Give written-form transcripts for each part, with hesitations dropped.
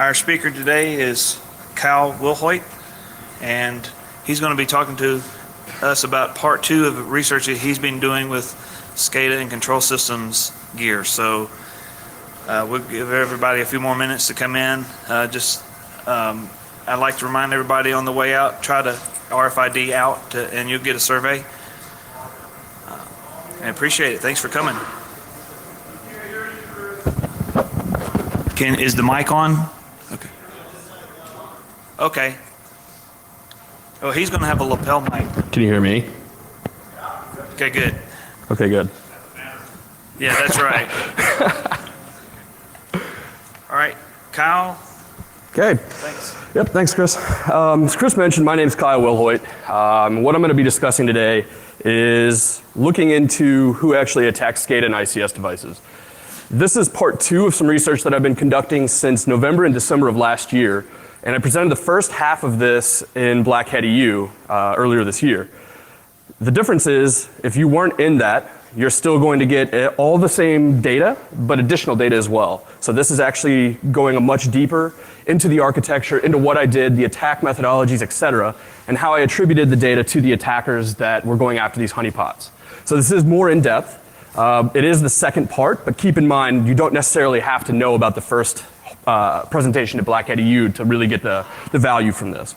Our speaker today is Kyle Wilhoit, and he's going to be talking to us about part 2 of research that he's been doing with SCADA and control systems gear. So we'll give everybody a few more minutes to come in. I'd like to remind everybody on the way out, try to RFID out and you'll get a survey. I appreciate it. Thanks for coming. Is the mic on? Okay. Okay. Oh, he's going to have a lapel mic. Can you hear me? Okay, good. Okay, good. Yeah, that's right. All right, Kyle. Okay. Thanks. Yep, thanks, Chris. As Chris mentioned, my name is Kyle Wilhoit. What I'm going to be discussing today is looking into who actually attacks SCADA and ICS devices. This is part 2 of some research that I've been conducting since November and December of last year, and I presented the first half of this in Black Hat EU earlier this year. The difference is, if you weren't in that, you're still going to get all the same data, but additional data as well. So this is actually going a much deeper into the architecture, into what I did, the attack methodologies, etc., and how I attributed the data to the attackers that were going after these honeypots. So this is more in depth. It is the second part, but keep in mind, you don't necessarily have to know about the first presentation at Black Hat EU to really get the value from this.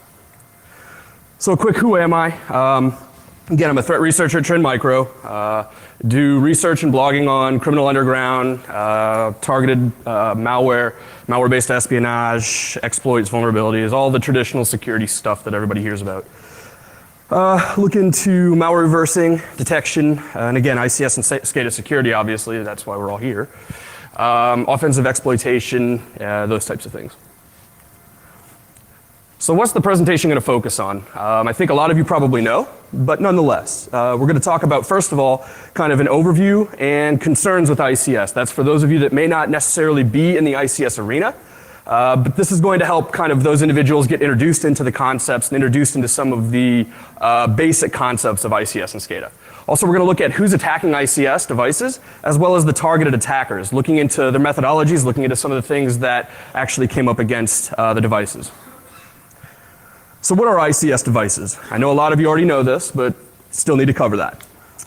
So a quick who am I? Again, I'm a threat researcher at Trend Micro. Do research and blogging on criminal underground, targeted malware, malware-based espionage, exploits, vulnerabilities, all the traditional security stuff that everybody hears about. Look into malware reversing, detection, and again, ICS and SCADA security, obviously, that's why we're all here. Offensive exploitation, those types of things. So what's the presentation going to focus on? I think a lot of you probably know, but nonetheless, we're going to talk about, first of all, kind of an overview and concerns with ICS. That's for those of you that may not necessarily be in the ICS arena. But this is going to help kind of those individuals get introduced into the concepts and introduced into some of the basic concepts of ICS and SCADA. Also, we're going to look at who's attacking ICS devices, as well as the targeted attackers, looking into their methodologies, looking into some of the things that actually came up against the devices. So what are ICS devices? I know a lot of you already know this, but still need to cover that.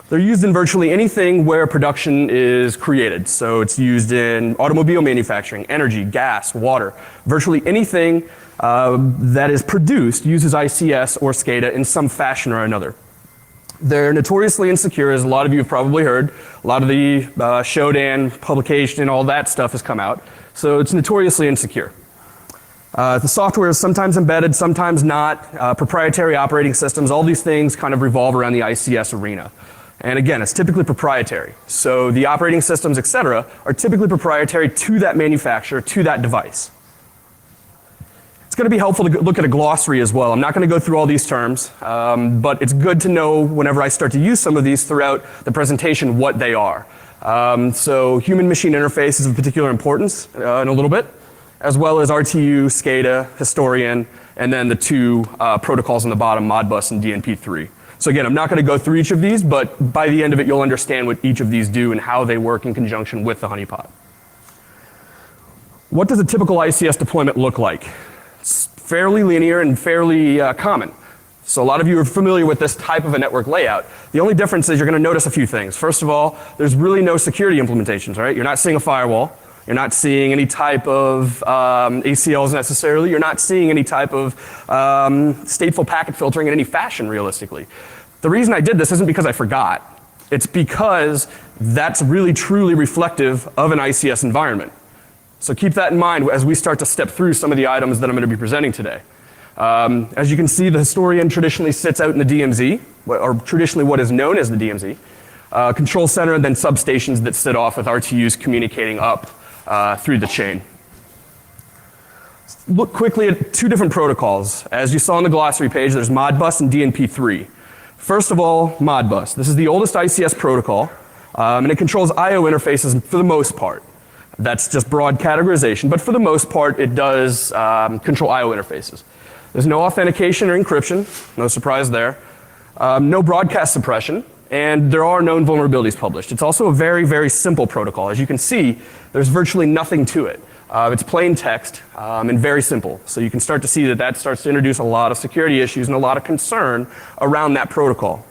They're used in virtually anything where production is created. So it's used in automobile manufacturing, energy, gas, water. Virtually anything that is produced uses ICS or SCADA in some fashion or another. They're notoriously insecure, as a lot of you have probably heard. A lot of the Shodan publication and all that stuff has come out. So it's notoriously insecure. The software is sometimes embedded, sometimes not. Proprietary operating systems, all these things kind of revolve around the ICS arena. And again, it's typically proprietary. So the operating systems, etc., are typically proprietary to that manufacturer, to that device. It's going to be helpful to look at a glossary as well. I'm not going to go through all these terms, but it's good to know whenever I start to use some of these throughout the presentation what they are. So human-machine interface is of particular importance in a little bit, as well as RTU, SCADA, Historian, and then the 2 protocols on the bottom, Modbus and DNP3. So again, I'm not going to go through each of these, but by the end of it, you'll understand what each of these do and how they work in conjunction with the honeypot. What does a typical ICS deployment look like? It's fairly linear and fairly common. So a lot of you are familiar with this type of a network layout. The only difference is you're going to notice a few things. First of all, there's really no security implementations, right? You're not seeing a firewall. You're not seeing any type of ACLs necessarily. You're not seeing any type of stateful packet filtering in any fashion, realistically. The reason I did this isn't because I forgot. It's because that's really truly reflective of an ICS environment. So keep that in mind as we start to step through some of the items that I'm going to be presenting today. As you can see, the Historian traditionally sits out in the DMZ, or traditionally what is known as the DMZ. Control center and then substations that sit off with RTUs communicating up through the chain. Look quickly at 2 different protocols. As you saw on the glossary page, there's Modbus and DNP3. First of all, Modbus. This is the oldest ICS protocol, and it controls I/O interfaces for the most part. That's just broad categorization, but for the most part, it does control I/O interfaces. There's no authentication or encryption, no surprise there. No broadcast suppression. and there are known vulnerabilities published. It's also a very, very simple protocol. As you can see, there's virtually nothing to it. It's plain text and very simple. So you can start to see that that starts to introduce a lot of security issues and a lot of concern around that protocol.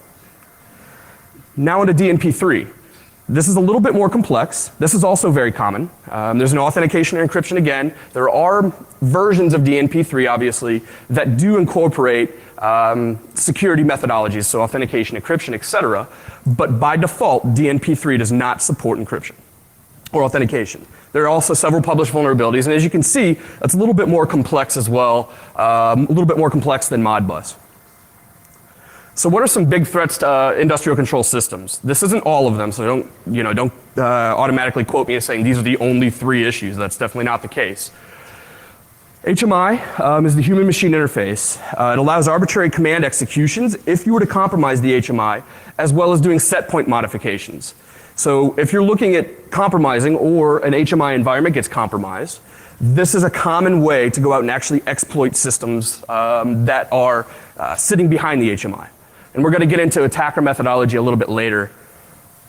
Now into DNP3. This is a little bit more complex. This is also very common. There's an authentication and encryption again. There are versions of DNP3, obviously, that do incorporate security methodologies, so authentication, encryption, etc. But by default, DNP3 does not support encryption or authentication. There are also several published vulnerabilities, and as you can see, it's a little bit more complex as well, a little bit more complex than Modbus. So what are some big threats to industrial control systems? This isn't all of them, so don't automatically quote me as saying these are the only 3 issues. That's definitely not the case. HMI is the human-machine interface. It allows arbitrary command executions if you were to compromise the HMI, as well as doing set point modifications. So if you're looking at compromising or an HMI environment gets compromised, this is a common way to go out and actually exploit systems that are sitting behind the HMI. And we're going to get into attacker methodology a little bit later.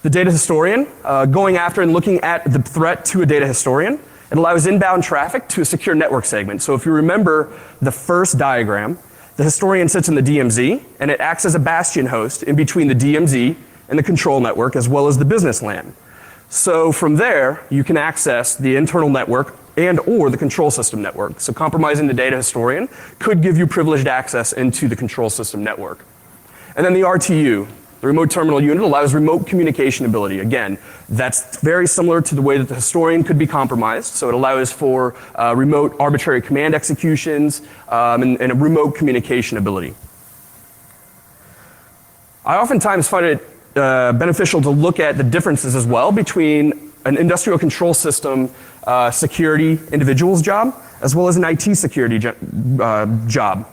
The data historian, going after and looking at the threat to a data historian, it allows inbound traffic to a secure network segment. So if you remember the first diagram, the historian sits in the DMZ, and it acts as a bastion host in between the DMZ and the control network, as well as the business LAN. So from there, you can access the internal network and or the control system network. So compromising the data historian could give you privileged access into the control system network. And then the RTU, the remote terminal unit, allows remote communication ability. Again, that's very similar to the way that the historian could be compromised. So it allows for remote arbitrary command executions and a remote communication ability. I oftentimes find it beneficial to look at the differences as well between an industrial control system security individual's job as well as an IT security job.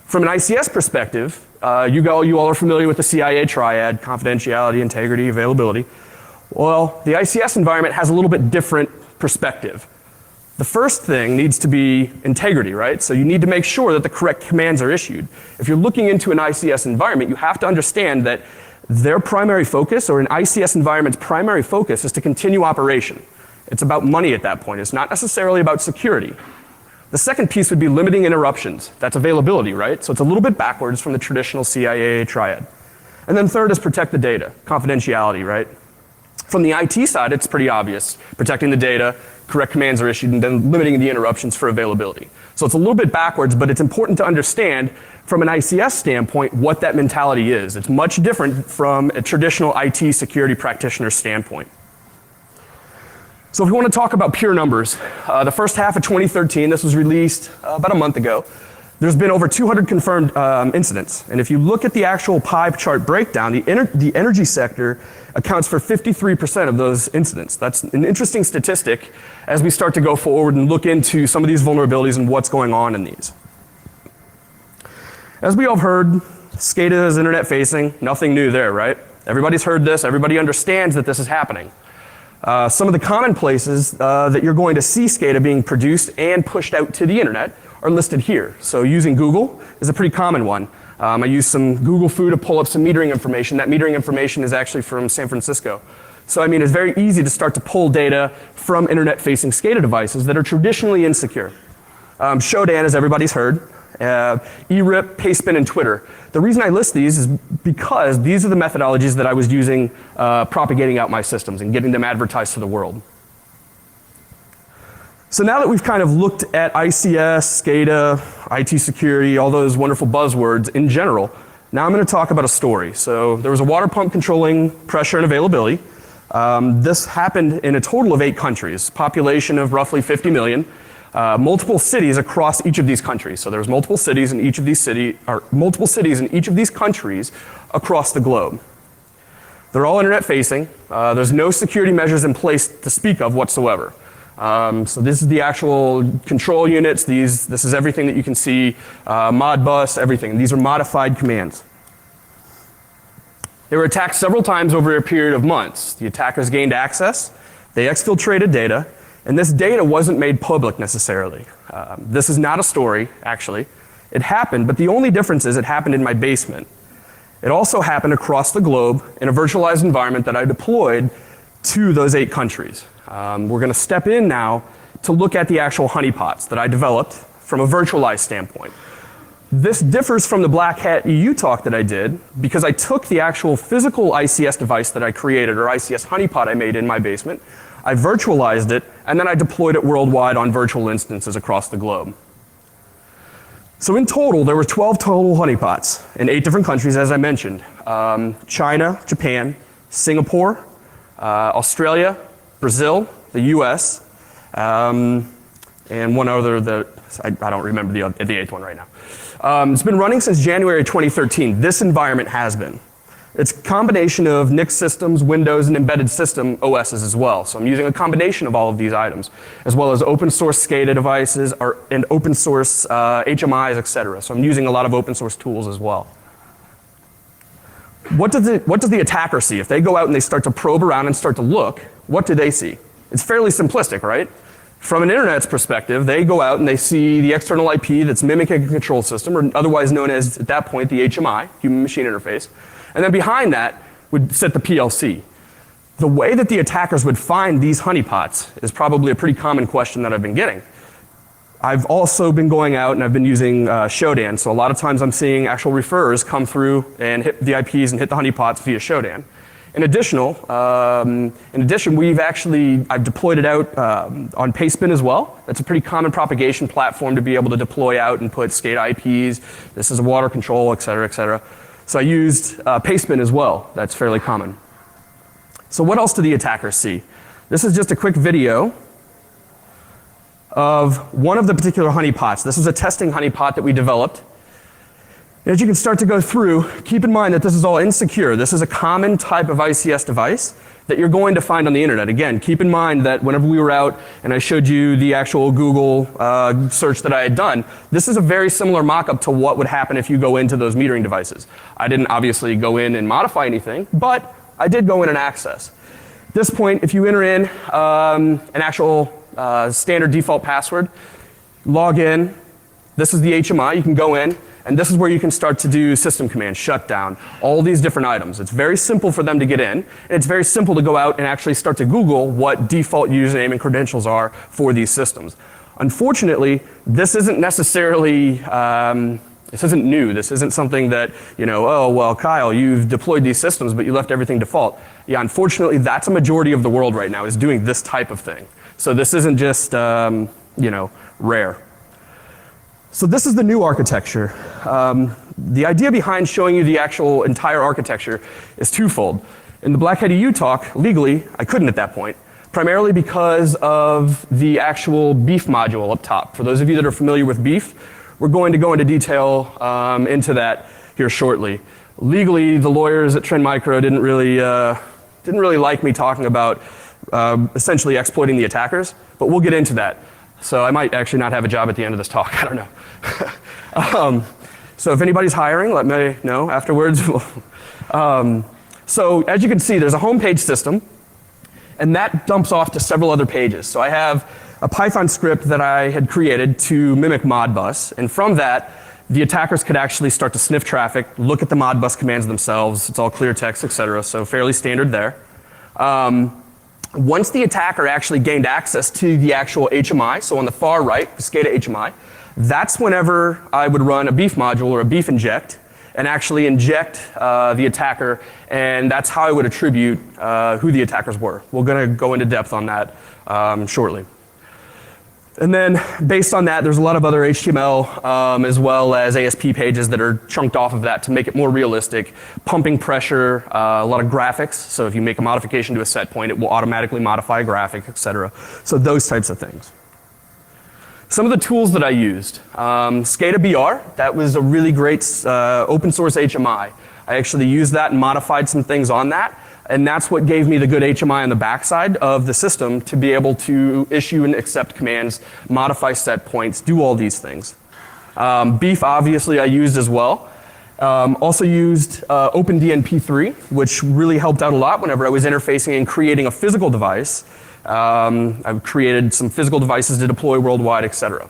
From an ICS perspective, you all are familiar with the CIA triad: confidentiality, integrity, availability. Well, the ICS environment has a little bit different perspective. The first thing needs to be integrity, right? So you need to make sure that the correct commands are issued. If you're looking into an ICS environment, you have to understand that their primary focus, or an ICS environment's primary focus, is to continue operation. It's about money at that point. It's not necessarily about security. The second piece would be limiting interruptions. That's availability, right? So it's a little bit backwards from the traditional CIA triad. And then third is protect the data, confidentiality, right? From the IT side, it's pretty obvious. Protecting the data, correct commands are issued, and then limiting the interruptions for availability. So it's a little bit backwards, but it's important to understand from an ICS standpoint what that mentality is. It's much different from a traditional IT security practitioner standpoint. So if we want to talk about pure numbers, the first half of 2013, this was released about a month ago, there's been over 200 confirmed incidents. And if you look at the actual pie chart breakdown, the energy sector accounts for 53% of those incidents. That's an interesting statistic as we start to go forward and look into some of these vulnerabilities and what's going on in these. As we all have heard, SCADA is internet facing, nothing new there, right? Everybody's heard this, everybody understands that this is happening. Some of the common places that you're going to see SCADA being produced and pushed out to the internet are listed here. So using Google is a pretty common one. I used some Google Foo to pull up some metering information. That metering information is actually from San Francisco. So I mean, it's very easy to start to pull data from internet-facing SCADA devices that are traditionally insecure. Shodan, as everybody's heard, eRIP, Pastebin, and Twitter. The reason I list these is because these are the methodologies that I was using propagating out my systems and getting them advertised to the world. So now that we've kind of looked at ICS, SCADA, IT security, all those wonderful buzzwords in general, now I'm going to talk about a story. So there was a water pump controlling pressure and availability. This happened in a total of 8 countries, population of roughly 50 million, multiple cities across each of these countries. So there's multiple cities in each of these countries across the globe. They're all internet facing. There's no security measures in place to speak of whatsoever. So this is the actual control units. This is everything that you can see, Modbus, everything. These are modified commands. They were attacked several times over a period of months. The attackers gained access, they exfiltrated data, and this data wasn't made public necessarily. This is not a story, actually. It happened, but the only difference is it happened in my basement. It also happened across the globe in a virtualized environment that I deployed to those 8 countries. We're going to step in now to look at the actual honeypots that I developed from a virtualized standpoint. This differs from the Black Hat EU talk that I did because I took the actual physical ICS device that I created, or ICS honeypot I made in my basement, I virtualized it, and then I deployed it worldwide on virtual instances across the globe. So in total, there were 12 total honeypots in 8 different countries, as I mentioned. China, Japan, Singapore, Australia, Brazil, the US, and one other that I don't remember the 8th one right now. It's been running since January 2013. This environment has been. It's a combination of NIC systems, Windows, and embedded system OSs as well. So I'm using a combination of all of these items, as well as open source SCADA devices and open source HMIs, etc. So I'm using a lot of open source tools as well. What does the attacker see? If they go out and they start to probe around and start to look, what do they see? It's fairly simplistic, right? From an internet's perspective, they go out and they see the external IP that's mimicking a control system, or otherwise known as, at that point, the HMI, human machine interface. And then behind that would sit the PLC. The way that the attackers would find these honeypots is probably a pretty common question that I've been getting. I've also been going out and I've been using Shodan, so a lot of times I'm seeing actual referrers come through and hit the IPs and hit the honeypots via Shodan. In addition, I've deployed it out on Pastebin as well. That's a pretty common propagation platform to be able to deploy out and put SCADA IPs. This is a water control, et cetera, et cetera. So I used Pastebin as well. That's fairly common. So what else do the attackers see? This is just a quick video of one of the particular honeypots. This is a testing honeypot that we developed. As you can start to go through, keep in mind that this is all insecure. This is a common type of ICS device that you're going to find on the internet. Again, keep in mind that whenever we were out and I showed you the actual Google search that I had done, this is a very similar mock-up to what would happen if you go into those metering devices. I didn't obviously go in and modify anything, but I did go in and access. At this point, if you enter in an actual standard default password, log in, this is the HMI, you can go in, and this is where you can start to do system commands, shutdown, all these different items. It's very simple for them to get in, and it's very simple to go out and actually start to Google what default username and credentials are for these systems. Unfortunately, this isn't necessarily, this isn't new. This isn't something that, oh, well, Kyle, you've deployed these systems, but you left everything default. Yeah, unfortunately, that's a majority of the world right now is doing this type of thing. So this isn't just, rare. So this is the new architecture. The idea behind showing you the actual entire architecture is twofold. In the Black Hat EU talk, legally, I couldn't at that point, primarily because of the actual beef module up top. For those of you that are familiar with beef, we're going to go into detail into that here shortly. Legally, the lawyers at Trend Micro didn't really like me talking about essentially exploiting the attackers, but we'll get into that. So I might actually not have a job at the end of this talk, I don't know. So if anybody's hiring, let me know afterwards. So as you can see, there's a homepage system, and that dumps off to several other pages. So I have a Python script that I had created to mimic Modbus, and from that, the attackers could actually start to sniff traffic, look at the Modbus commands themselves, it's all clear text, etc., so fairly standard there. Once the attacker actually gained access to the actual HMI, so on the far right, the SCADA HMI, that's whenever I would run a beef module or a beef inject and actually inject the attacker, and that's how I would attribute who the attackers were. We're going to go into depth on that shortly. And then based on that, there's a lot of other HTML as well as ASP pages that are chunked off of that to make it more realistic. Pumping pressure, a lot of graphics. So if you make a modification to a set point, it will automatically modify a graphic, etc. So those types of things. Some of the tools that I used. SCADA BR, that was a really great open source HMI. I actually used that and modified some things on that. And that's what gave me the good HMI on the backside of the system to be able to issue and accept commands, modify set points, do all these things. Beef, obviously, I used as well. Also used OpenDNP3, which really helped out a lot whenever I was interfacing and creating a physical device. I've created some physical devices to deploy worldwide, etc.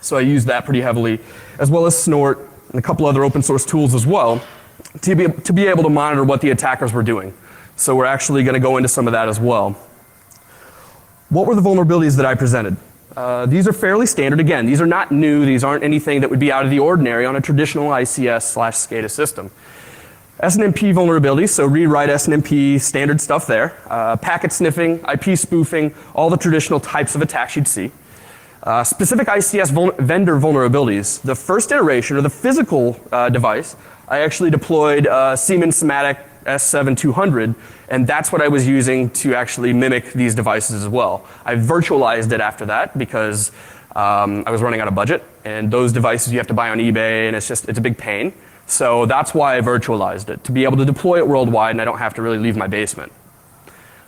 So I used that pretty heavily, as well as Snort and a couple other open source tools as well. to be able to monitor what the attackers were doing. So we're actually going to go into some of that as well. What were the vulnerabilities that I presented? These are fairly standard. Again, these are not new. These aren't anything that would be out of the ordinary on a traditional ICS/SCADA system. SNMP vulnerabilities, so read, write, SNMP, standard stuff there. Packet sniffing, IP spoofing, all the traditional types of attacks you'd see. Specific ICS vendor vulnerabilities. The first iteration, or the physical device, I actually deployed Siemens Symantec S7200, and that's what I was using to actually mimic these devices as well. I virtualized it after that because I was running out of budget, and those devices you have to buy on eBay, and it's a big pain. So that's why I virtualized it, to be able to deploy it worldwide and I don't have to really leave my basement.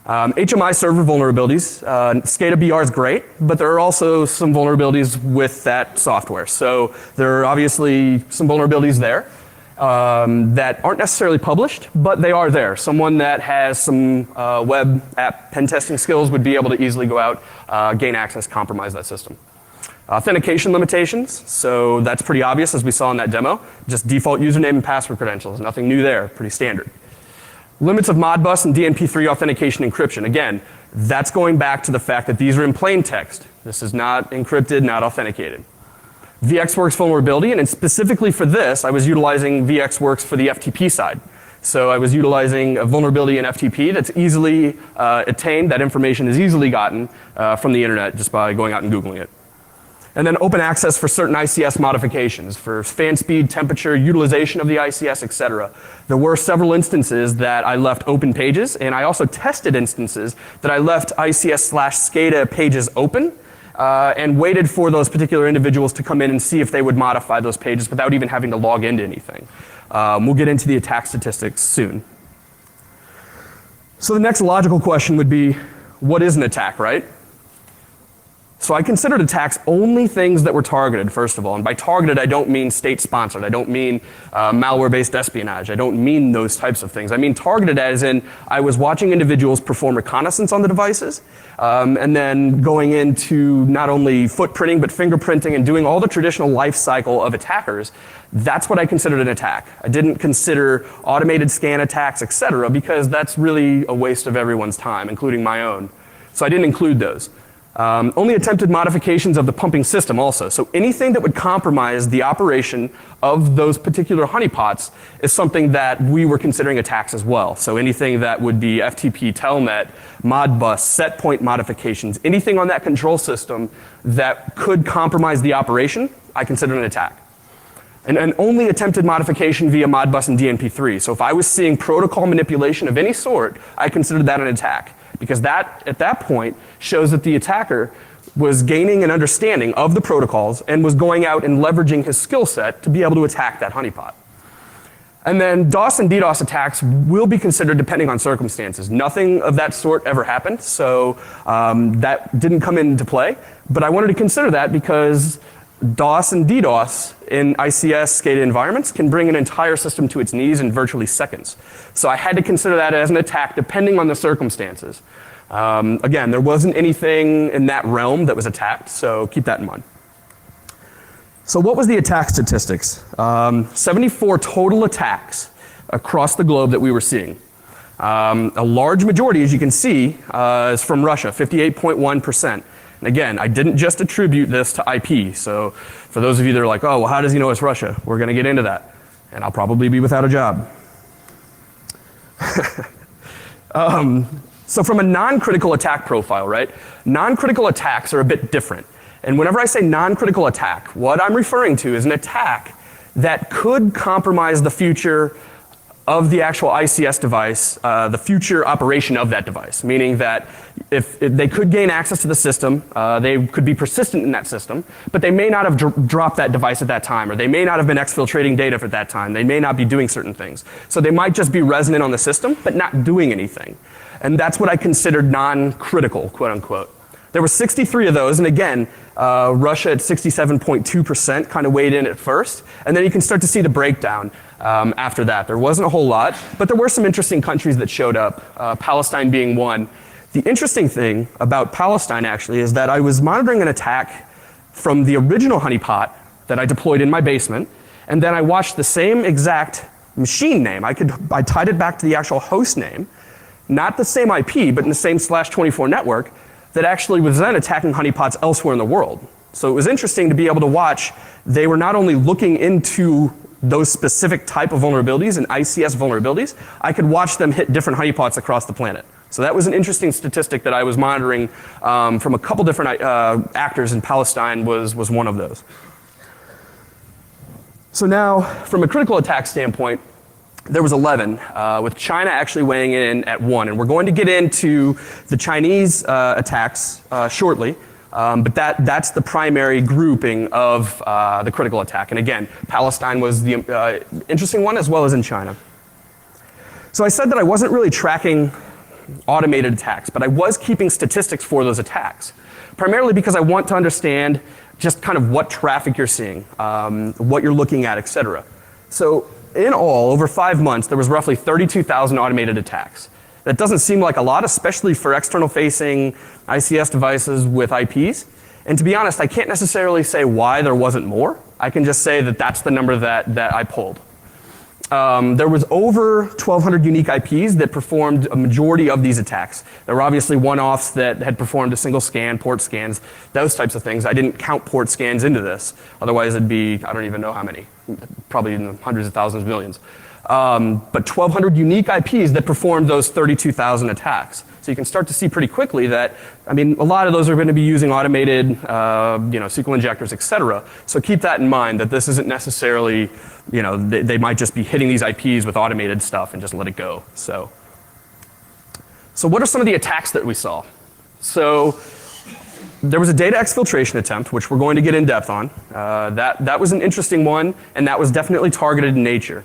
HMI server vulnerabilities. SCADA BR is great, but there are also some vulnerabilities with that software. So there are obviously some vulnerabilities there that aren't necessarily published, but they are there. Someone that has some web app pen testing skills would be able to easily go out, gain access, compromise that system. Authentication limitations, so that's pretty obvious as we saw in that demo. Just default username and password credentials, nothing new there, pretty standard. Limits of Modbus and DNP3 authentication encryption. Again, that's going back to the fact that these are in plain text. This is not encrypted, not authenticated. VxWorks vulnerability, and specifically for this, I was utilizing VxWorks for the FTP side. So I was utilizing a vulnerability in FTP that's easily attained, that information is easily gotten from the internet just by going out and Googling it. And then open access for certain ICS modifications, for fan speed, temperature, utilization of the ICS, et cetera. There were several instances that I left open pages, and I also tested instances that I left ICS/SCADA pages open and waited for those particular individuals to come in and see if they would modify those pages without even having to log into anything. We'll get into the attack statistics soon. So the next logical question would be, what is an attack, right? So I considered attacks only things that were targeted, first of all. And by targeted, I don't mean state-sponsored. I don't mean malware-based espionage. I don't mean those types of things. I mean targeted as in I was watching individuals perform reconnaissance on the devices and then going into not only footprinting but fingerprinting and doing all the traditional life cycle of attackers. That's what I considered an attack. I didn't consider automated scan attacks, et cetera, because that's really a waste of everyone's time, including my own. So I didn't include those. Only attempted modifications of the pumping system also. So anything that would compromise the operation of those particular honeypots is something that we were considering attacks as well. So anything that would be FTP, Telnet, Modbus, set point modifications, anything on that control system that could compromise the operation, I consider an attack. And only attempted modification via Modbus and DNP3. So if I was seeing protocol manipulation of any sort, I considered that an attack. Because that, at that point, shows that the attacker was gaining an understanding of the protocols and was going out and leveraging his skill set to be able to attack that honeypot. And then DOS and DDoS attacks will be considered depending on circumstances. Nothing of that sort ever happened, so that didn't come into play. But I wanted to consider that because DOS and DDoS in ICS SCADA environments can bring an entire system to its knees in virtually seconds. So I had to consider that as an attack depending on the circumstances. Again, there wasn't anything in that realm that was attacked, so keep that in mind. So what was the attack statistics? 74 total attacks across the globe that we were seeing. A large majority, as you can see, is from Russia, 58.1%. And again, I didn't just attribute this to IP. So for those of you that are like, oh, well, how does he know it's Russia? We're going to get into that. And I'll probably be without a job. So from a non-critical attack profile, right? Non-critical attacks are a bit different. And whenever I say non-critical attack, what I'm referring to is an attack that could compromise the future of the actual ICS device, the future operation of that device, meaning that if they could gain access to the system, they could be persistent in that system, but they may not have dropped that device at that time, or they may not have been exfiltrating data for that time. They may not be doing certain things. So they might just be resonant on the system, but not doing anything. And that's what I considered non-critical, quote unquote. There were 63 of those, and again, Russia at 67.2% kind of weighed in at first, and then you can start to see the breakdown after that. There wasn't a whole lot, but there were some interesting countries that showed up, Palestine being one. The interesting thing about Palestine actually is that I was monitoring an attack from the original honeypot that I deployed in my basement, and then I watched the same exact machine name. I tied it back to the actual host name, not the same IP, but in the same /24 network that actually was then attacking honeypots elsewhere in the world. So it was interesting to be able to watch. They were not only looking into those specific type of vulnerabilities and ICS vulnerabilities, I could watch them hit different honeypots across the planet. So that was an interesting statistic that I was monitoring from a couple different actors in Palestine was one of those. So now, from a critical attack standpoint, there was 11, with China actually weighing in at 1. And we're going to get into the Chinese attacks shortly, but that's the primary grouping of the critical attack. And again, Palestine was the interesting one, as well as in China. So I said that I wasn't really tracking automated attacks, but I was keeping statistics for those attacks, primarily because I want to understand just kind of what traffic you're seeing, what you're looking at, et cetera. So in all, over 5 months, there was roughly 32,000 automated attacks. That doesn't seem like a lot, especially for external-facing ICS devices with IPs. And to be honest, I can't necessarily say why there wasn't more. I can just say that that's the number that I pulled. There was over 1,200 unique IPs that performed a majority of these attacks. There were obviously one-offs that had performed a single scan, port scans, those types of things. I didn't count port scans into this. Otherwise it'd be, I don't even know how many, probably in the hundreds of thousands, millions. But 1,200 unique IPs that performed those 32,000 attacks. So you can start to see pretty quickly that, I mean, a lot of those are going to be using automated, SQL injectors, et cetera. So keep that in mind, that this isn't necessarily, they might just be hitting these IPs with automated stuff and just let it go. So what are some of the attacks that we saw? So there was a data exfiltration attempt, which we're going to get in depth on. That was an interesting one, and that was definitely targeted in nature.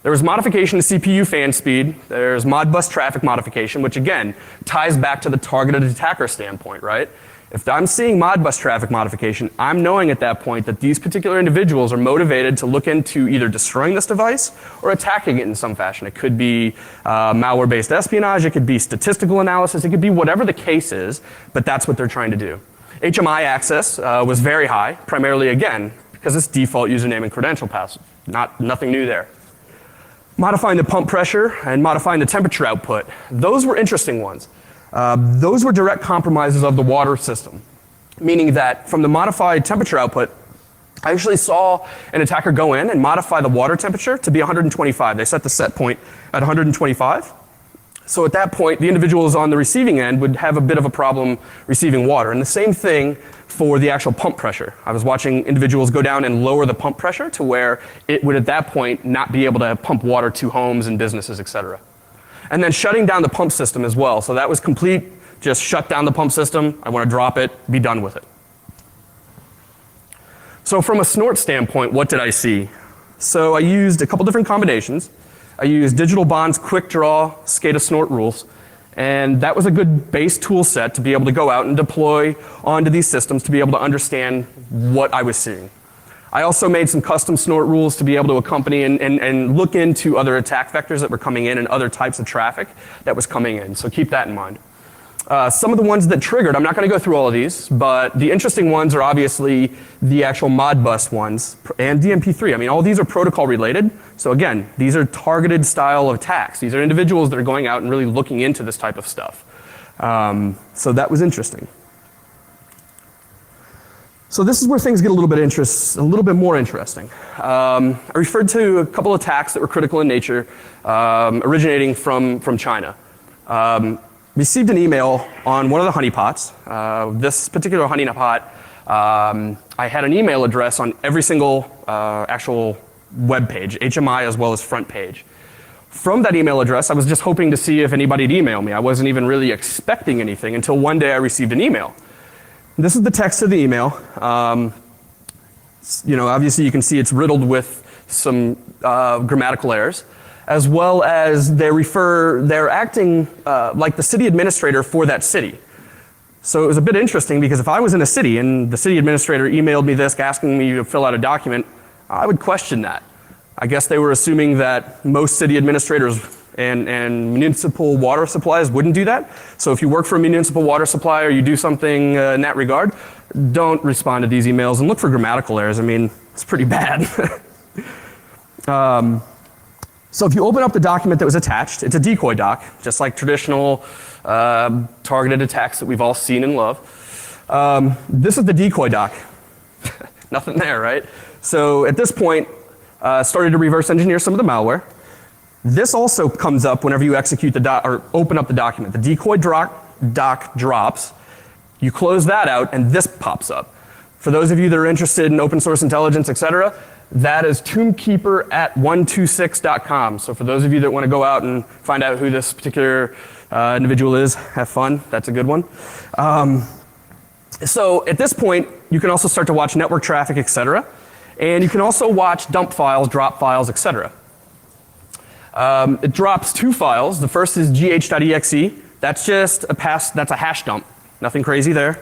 There was modification to CPU fan speed. There's Modbus traffic modification, which again ties back to the targeted attacker standpoint, right? If I'm seeing Modbus traffic modification, I'm knowing at that point that these particular individuals are motivated to look into either destroying this device or attacking it in some fashion. It could be malware-based espionage, it could be statistical analysis, it could be whatever the case is, but that's what they're trying to do. HMI access was very high, primarily again, because it's default username and credential password. Nothing new there. Modifying the pump pressure and modifying the temperature output. Those were interesting ones. Those were direct compromises of the water system, meaning that from the modified temperature output, I actually saw an attacker go in and modify the water temperature to be 125. They set the set point at 125. So at that point, the individuals on the receiving end would have a bit of a problem receiving water. And the same thing for the actual pump pressure. I was watching individuals go down and lower the pump pressure to where it would at that point not be able to pump water to homes and businesses, et cetera. And then shutting down the pump system as well. So that was complete, just shut down the pump system. I want to drop it, be done with it. So from a snort standpoint, what did I see? So I used a couple different combinations. I used Digital Bond's quick draw SCADA snort rules, and that was a good base tool set to be able to go out and deploy onto these systems to be able to understand what I was seeing. I also made some custom snort rules to be able to accompany and look into other attack vectors that were coming in and other types of traffic that was coming in, so keep that in mind. Some of the ones that triggered, I'm not going to go through all of these, but the interesting ones are obviously the actual Modbus ones and DMP3. I mean, all these are protocol related. So again, these are targeted style of attacks. These are individuals that are going out and really looking into this type of stuff. So that was interesting. So this is where things get a little bit more interesting. I referred to a couple of attacks that were critical in nature, originating from China. Received an email on one of the honeypots. This particular honeypot, I had an email address on every single actual web page, HMI as well as front page. From that email address, I was just hoping to see if anybody'd email me. I wasn't even really expecting anything until one day I received an email. This is the text of the email. Obviously you can see it's riddled with some grammatical errors, as well as they're acting like the city administrator for that city. So it was a bit interesting because if I was in a city and the city administrator emailed me this asking me to fill out a document, I would question that. I guess they were assuming that most city administrators and municipal water supplies wouldn't do that. So if you work for a municipal water supply or you do something in that regard, don't respond to these emails and look for grammatical errors. I mean, it's pretty bad. So if you open up the document that was attached, it's a decoy doc, just like traditional targeted attacks that we've all seen and love. This is the decoy doc. Nothing there, right? So at this point, started to reverse engineer some of the malware. This also comes up whenever you execute the or open up the document. The decoy doc drops. You close that out, and this pops up. For those of you that are interested in open source intelligence, etc., that is tombkeeper@126.com. So for those of you that want to go out and find out who this particular individual is, have fun. That's a good one. So at this point, you can also start to watch network traffic, etc. And you can also watch dump files, drop files, etc. It drops 2 files. The first is gh.exe. That's just that's a hash dump. Nothing crazy there.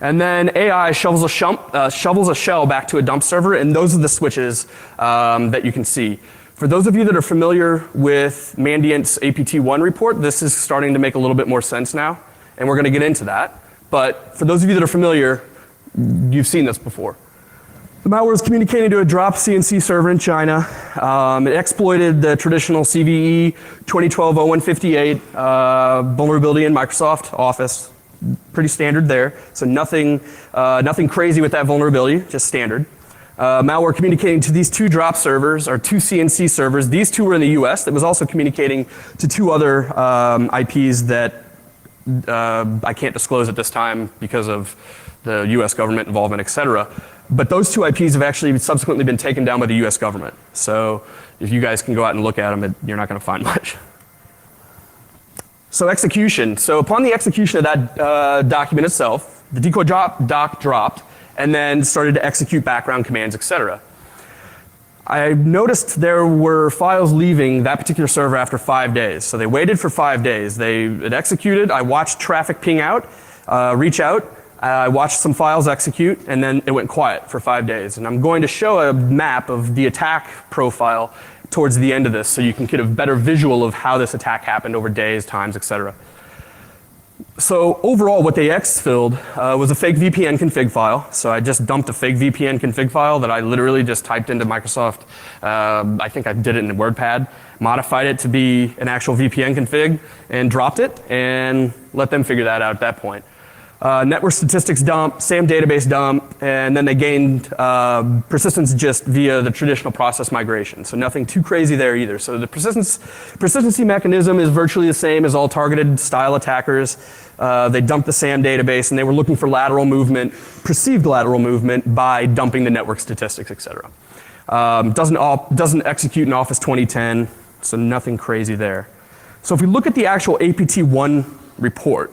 And then AI shovels a shell back to a dump server, and those are the switches that you can see. For those of you that are familiar with Mandiant's APT1 report, this is starting to make a little bit more sense now, and we're going to get into that. But for those of you that are familiar, you've seen this before. The malware is communicating to a dropped CNC server in China. It exploited the traditional CVE 2012-0158 vulnerability in Microsoft Office. Pretty standard there. So nothing crazy with that vulnerability, just standard. Malware communicating to these 2 drop servers, or 2 CNC servers. These 2 were in the US. That was also communicating to 2 other IPs that I can't disclose at this time because of the US government involvement, etc. But those 2 IPs have actually subsequently been taken down by the US government. So if you guys can go out and look at them, you're not going to find much. So execution. So upon the execution of that document itself, the decoy doc dropped and then started to execute background commands, etc. I noticed there were files leaving that particular server after 5 days. So they waited for 5 days. It executed. I watched traffic ping out, reach out. I watched some files execute, and then it went quiet for 5 days. And I'm going to show a map of the attack profile towards the end of this so you can get a better visual of how this attack happened over days, times, etc. So overall, what they exfilled was a fake VPN config file. So I just dumped a fake VPN config file that I literally just typed into Microsoft. I think I did it in WordPad, modified it to be an actual VPN config, and dropped it, and let them figure that out at that point. Network statistics dump, SAM database dump, and then they gained persistence just via the traditional process migration. So nothing too crazy there either. So the persistency mechanism is virtually the same as all targeted style attackers. They dumped the SAM database, and they were looking for lateral movement, perceived lateral movement, by dumping the network statistics, etc. Doesn't execute in Office 2010, so nothing crazy there. So if we look at the actual APT1 report,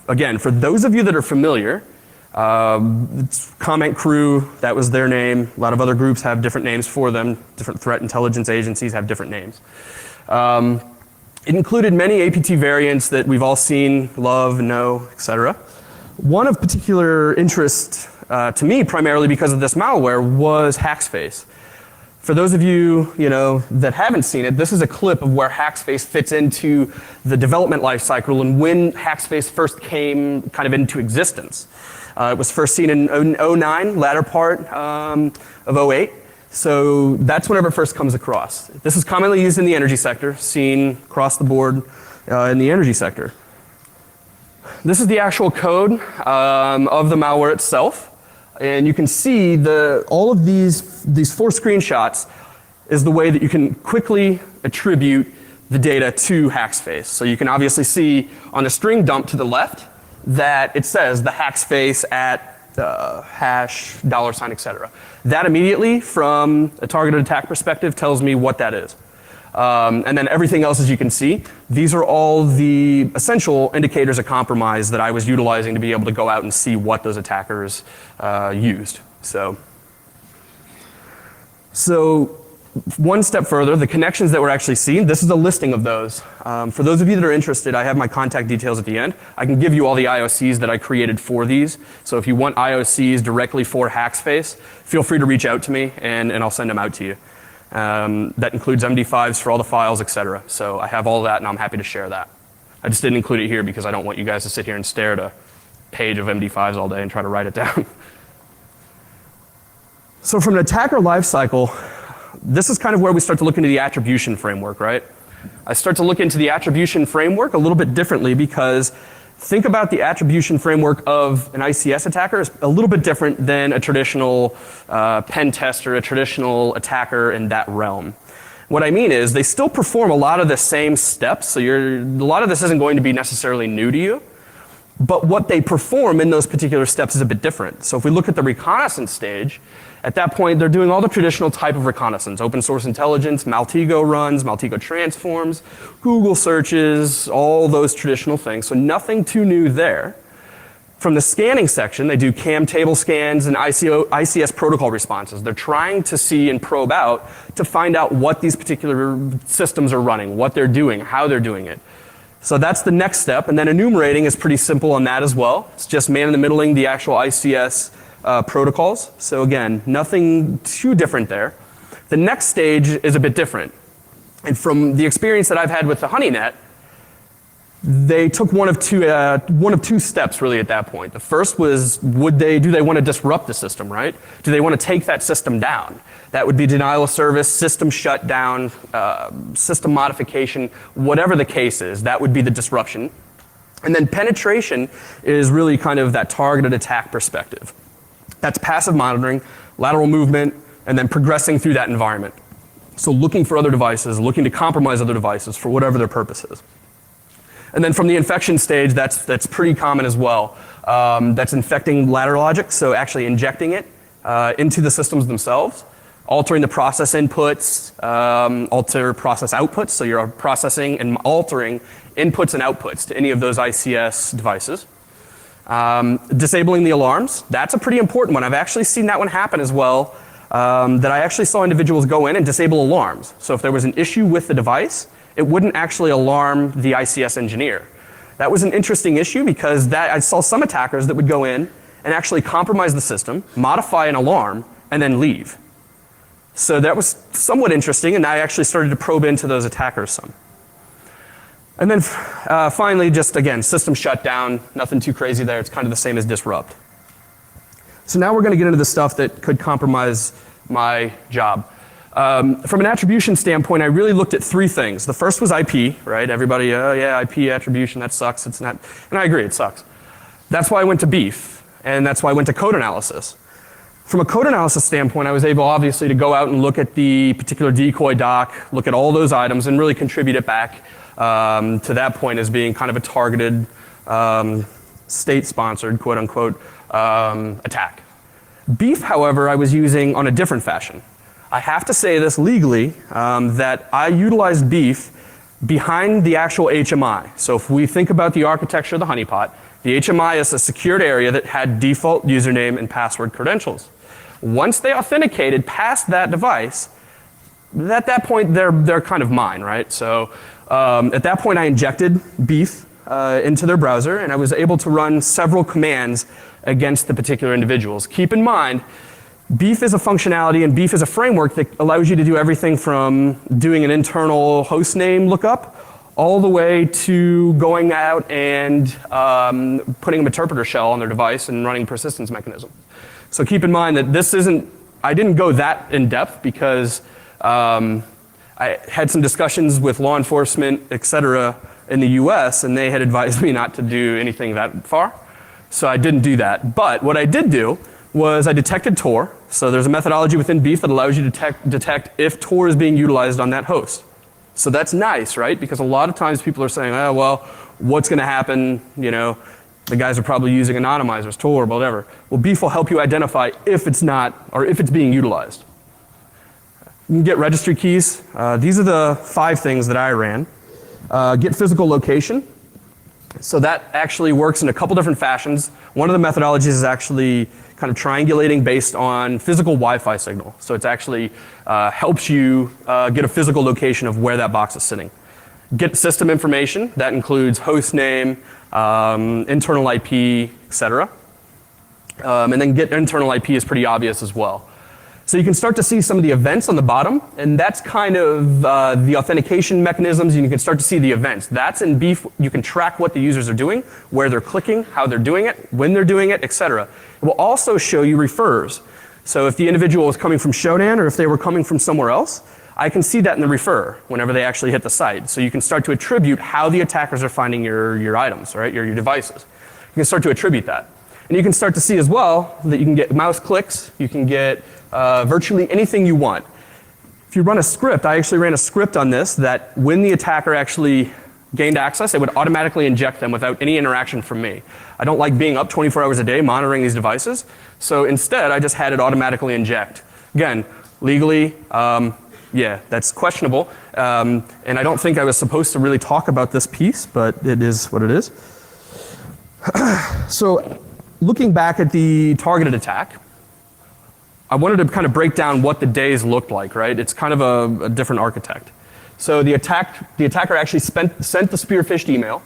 again, for those of you that are familiar, it's Comment Crew, that was their name. A lot of other groups have different names for them. Different threat intelligence agencies have different names. It included many APT variants that we've all seen, love, know, etc. One of particular interest to me, primarily because of this malware, was Hackspace. For those of you, that haven't seen it, this is a clip of where Hackspace fits into the development life cycle and when Hackspace first came kind of into existence. It was first seen in 09, latter part of 08. So that's whenever it first comes across. This is commonly used in the energy sector, seen across the board in the energy sector. This is the actual code of the malware itself. And you can see all of these 4 screenshots is the way that you can quickly attribute the data to Hackspace. So you can obviously see on the string dump to the left that it says the Hackspace at hash, $, etc. That immediately, from a targeted attack perspective, tells me what that is. And then everything else, as you can see, these are all the essential indicators of compromise that I was utilizing to be able to go out and see what those attackers used. So one step further, the connections that were actually seen, this is a listing of those. For those of you that are interested, I have my contact details at the end. I can give you all the IOCs that I created for these. So if you want IOCs directly for Hackspace, feel free to reach out to me and I'll send them out to you. That includes MD5s for all the files, etc. So I have all that, and I'm happy to share that. I just didn't include it here because I don't want you guys to sit here and stare at a page of MD5s all day and try to write it down. So from an attacker lifecycle, this is kind of where we start to look into the attribution framework, right? I start to look into the attribution framework a little bit differently because think about the attribution framework of an ICS attacker is a little bit different than a traditional pen tester, a traditional attacker in that realm. What I mean is they still perform a lot of the same steps, so a lot of this isn't going to be necessarily new to you, but what they perform in those particular steps is a bit different. So if we look at the reconnaissance stage, at that point they're doing all the traditional type of reconnaissance, open source intelligence, Maltego runs, Maltego transforms, Google searches, all those traditional things, so nothing too new there. From the scanning section, they do CAM table scans and ICS protocol responses. They're trying to see and probe out to find out what these particular systems are running, what they're doing, how they're doing it. So that's the next step, and then enumerating is pretty simple on that as well. It's just man-in-the-middling the actual ICS protocols. So again, nothing too different there. The next stage is a bit different. And from the experience that I've had with the HoneyNet, they took one of two steps really at that point. The first was, do they want to disrupt the system, right? Do they want to take that system down? That would be denial of service, system shutdown, system modification, whatever the case is, that would be the disruption. And then penetration is really kind of that targeted attack perspective. That's passive monitoring, lateral movement, and then progressing through that environment. So looking for other devices, looking to compromise other devices for whatever their purpose is. And then from the infection stage, that's pretty common as well. That's infecting ladder logic, so actually injecting it into the systems themselves, altering the process inputs, alter process outputs, so you're processing and altering inputs and outputs to any of those ICS devices. Disabling the alarms, that's a pretty important one. I've actually seen that one happen as well, that I actually saw individuals go in and disable alarms. So if there was an issue with the device, it wouldn't actually alarm the ICS engineer. That was an interesting issue because I saw some attackers that would go in and actually compromise the system, modify an alarm, and then leave. So that was somewhat interesting, and I actually started to probe into those attackers some. And then finally, just again, system shutdown, nothing too crazy there. It's kind of the same as disrupt. So now we're going to get into the stuff that could compromise my job. From an attribution standpoint, I really looked at three things. The first was IP, right? Everybody, oh yeah, IP attribution, that sucks. It's not, and I agree, it sucks. That's why I went to beef, and that's why I went to code analysis. From a code analysis standpoint, I was able obviously to go out and look at the particular decoy doc, look at all those items, and really contribute it back to that point as being kind of a targeted, state-sponsored, quote unquote, attack. Beef, however, I was using on a different fashion. I have to say this legally, that I utilized beef behind the actual HMI. So if we think about the architecture of the honeypot, the HMI is a secured area that had default username and password credentials. Once they authenticated past that device, at that point they're kind of mine, right? So at that point I injected beef into their browser, and I was able to run several commands against the particular individuals. Keep in mind, beef is a functionality and beef is a framework that allows you to do everything from doing an internal host name lookup all the way to going out and putting an interpreter shell on their device and running persistence mechanism. So keep in mind that this isn't, I didn't go that in depth because I had some discussions with law enforcement, et cetera, in the US, and they had advised me not to do anything that far. So I didn't do that. But what I did do was I detected Tor. So there's a methodology within beef that allows you to detect if Tor is being utilized on that host. So that's nice, right? Because a lot of times people are saying, oh, well, what's going to happen? You know, the guys are probably using anonymizers, Tor, whatever. Well, beef will help you identify if it's not, or if it's being utilized. You can get registry keys. These are the 5 things that I ran. Get physical location. So that actually works in a couple different fashions. One of the methodologies is actually kind of triangulating based on physical Wi-Fi signal. So it's actually helps you get a physical location of where that box is sitting. Get system information. That includes host name, internal IP, etc. And then get internal IP is pretty obvious as well. So you can start to see some of the events on the bottom, and that's kind of the authentication mechanisms, and you can start to see the events. That's in beef. You can track what the users are doing, where they're clicking, how they're doing it, when they're doing it, etc. It will also show you refers. So if the individual was coming from Shodan or if they were coming from somewhere else, I can see that in the refer whenever they actually hit the site. So you can start to attribute how the attackers are finding your items, right, your devices. You can start to attribute that. And you can start to see as well that you can get mouse clicks, you can get virtually anything you want. If you run a script, I actually ran a script on this that when the attacker actually gained access, it would automatically inject them without any interaction from me. I don't like being up 24 hours a day monitoring these devices, so instead I just had it automatically inject. Again, legally, yeah, that's questionable, and I don't think I was supposed to really talk about this piece, but it is what it is. So looking back at the targeted attack, I wanted to kind of break down what the days looked like, right? It's kind of a different architect. So the attacker actually sent the spearphished email.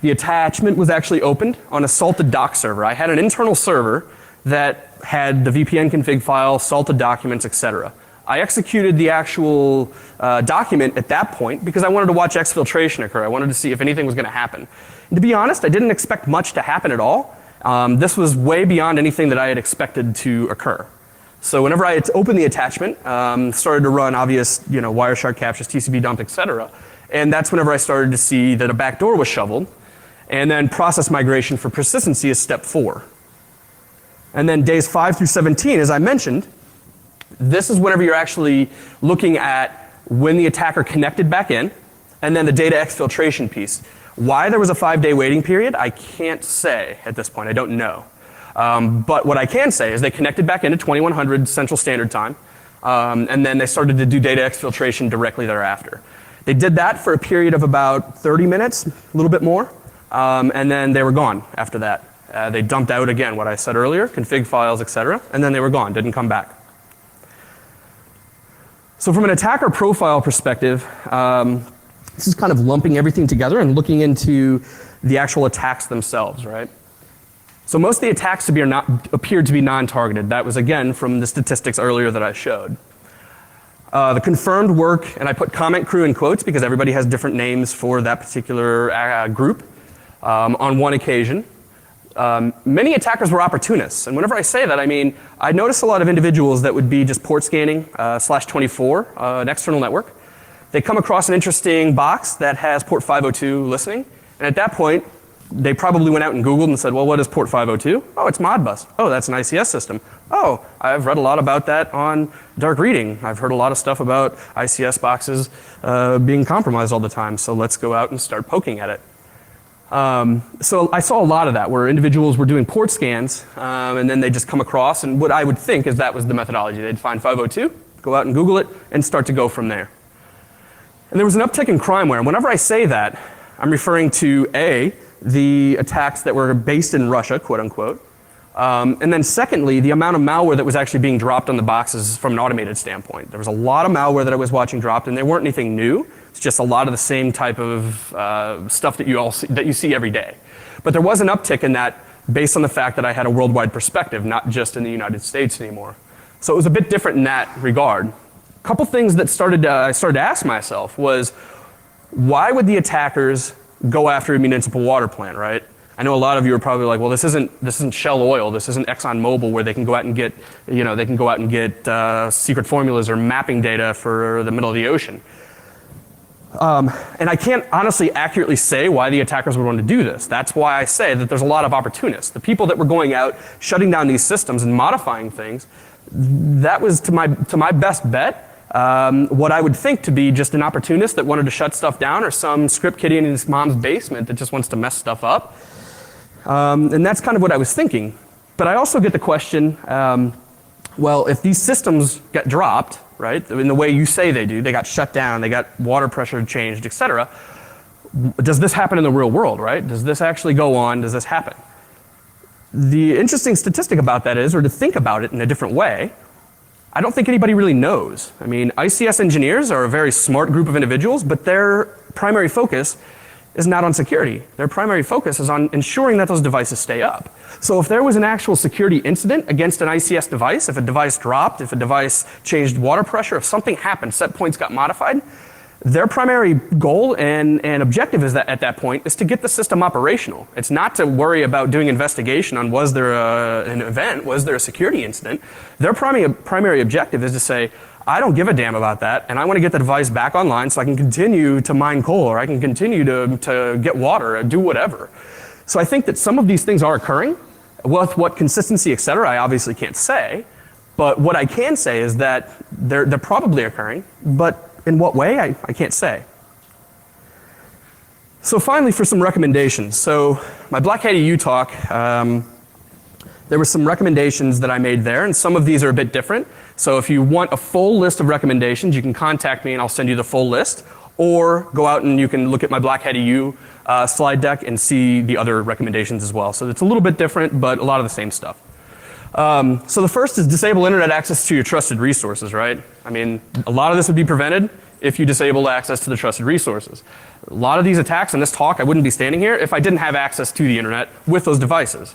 The attachment was actually opened on a salted doc server. I had an internal server that had the VPN config file, salted documents, etc. I executed the actual document at that point because I wanted to watch exfiltration occur. I wanted to see if anything was going to happen. And to be honest, I didn't expect much to happen at all. This was way beyond anything that I had expected to occur. So whenever I opened the attachment, started to run obvious, Wireshark captures, TCP dump, etc. And that's whenever I started to see that a backdoor was shoveled. And then process migration for persistency is step 4. And then days 5 through 17, as I mentioned, this is whenever you're actually looking at when the attacker connected back in, and then the data exfiltration piece. Why there was a 5-day waiting period, I can't say at this point. I don't know. But what I can say is they connected back into 2100 Central Standard Time, and then they started to do data exfiltration directly thereafter. They did that for a period of about 30 minutes, a little bit more, and then they were gone after that. They dumped out again what I said earlier, config files, etc., and then they were gone, didn't come back. So from an attacker profile perspective, this is kind of lumping everything together and looking into the actual attacks themselves, right? So most of the attacks appeared to be non-targeted. That was, again, from the statistics earlier that I showed. The confirmed work, and I put comment crew in quotes because everybody has different names for that particular group. On one occasion, many attackers were opportunists. And whenever I say that, I mean, I noticed a lot of individuals that would be just port scanning /24, an external network. They come across an interesting box that has port 502 listening. And at that point, they probably went out and Googled and said, well, what is port 502? Oh, it's Modbus. Oh, that's an ICS system. Oh, I've read a lot about that on Dark Reading. I've heard a lot of stuff about ICS boxes being compromised all the time. So let's go out and start poking at it. So I saw a lot of that where individuals were doing port scans and then they just come across, and what I would think is that was the methodology. They'd find 502, go out and Google it, and start to go from there. And there was an uptick in crimeware. And whenever I say that, I'm referring to A, the attacks that were based in Russia, quote unquote. And then secondly, the amount of malware that was actually being dropped on the boxes from an automated standpoint. There was a lot of malware that I was watching dropped, and they weren't anything new. It's just a lot of the same type of stuff that you see every day. But there was an uptick in that based on the fact that I had a worldwide perspective, not just in the United States anymore. So it was a bit different in that regard. A couple things that I started to ask myself was, why would the attackers go after a municipal water plant, right? I know a lot of you are probably like, well, this isn't Shell Oil, this isn't ExxonMobil where they can go out and get, secret formulas or mapping data for the middle of the ocean. And I can't honestly accurately say why the attackers would want to do this. That's why I say that there's a lot of opportunists. The people that were going out, shutting down these systems and modifying things, that was to my best bet. What I would think to be just an opportunist that wanted to shut stuff down, or some script kiddie in his mom's basement that just wants to mess stuff up. And that's kind of what I was thinking. But I also get the question, well, if these systems get dropped, right, in the way you say they do, they got shut down, they got water pressure changed, etc. Does this happen in the real world, right? Does this actually go on? Does this happen? The interesting statistic about that is, or to think about it in a different way, I don't think anybody really knows. I mean, ICS engineers are a very smart group of individuals, but their primary focus is not on security. Their primary focus is on ensuring that those devices stay up. So if there was an actual security incident against an ICS device, if a device dropped, if a device changed water pressure, if something happened, set points got modified, Their primary goal and objective is that at that point is to get the system operational. It's not to worry about doing investigation on was there an event, was there a security incident. Their primary objective is to say, I don't give a damn about that, and I want to get the device back online so I can continue to mine coal, or I can continue to get water, or do whatever. So I think that some of these things are occurring. With what consistency, et cetera, I obviously can't say. But what I can say is that they're probably occurring, but in what way, I can't say. So finally, for some recommendations. So my Black Hat EU talk, there were some recommendations that I made there, and some of these are a bit different. So if you want a full list of recommendations, you can contact me and I'll send you the full list, or go out and you can look at my Black Hat EU slide deck and see the other recommendations as well. So it's a little bit different, but a lot of the same stuff. So the first is disable internet access to your trusted resources, right? I mean, a lot of this would be prevented if you disable access to the trusted resources. A lot of these attacks in this talk, I wouldn't be standing here if I didn't have access to the internet with those devices.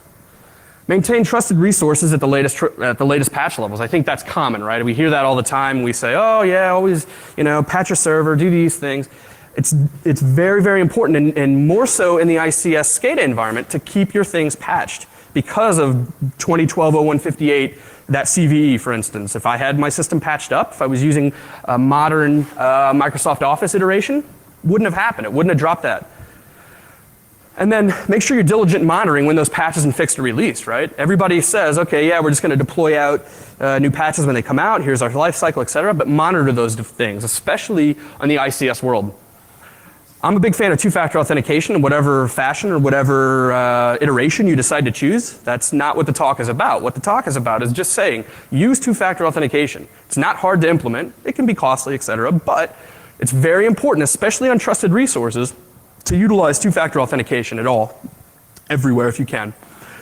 Maintain trusted resources at the latest patch levels. I think that's common, right? We hear that all the time. We say, oh yeah, always, patch your server, do these things. It's very, very important, and more so in the ICS SCADA environment, to keep your things patched. Because of 2012-0158, that CVE, for instance. If I had my system patched up, if I was using a modern Microsoft Office iteration, wouldn't have happened. It wouldn't have dropped that. And then make sure you're diligent in monitoring when those patches and fixes are released, right? Everybody says, okay, yeah, we're just going to deploy out new patches when they come out. Here's our life cycle, et cetera. But monitor those things, especially on the ICS world. I'm a big fan of two-factor authentication in whatever fashion or whatever iteration you decide to choose. That's not what the talk is about. What the talk is about is just saying, use two-factor authentication. It's not hard to implement. It can be costly, et cetera, but it's very important, especially on trusted resources, to utilize two-factor authentication at all, everywhere if you can.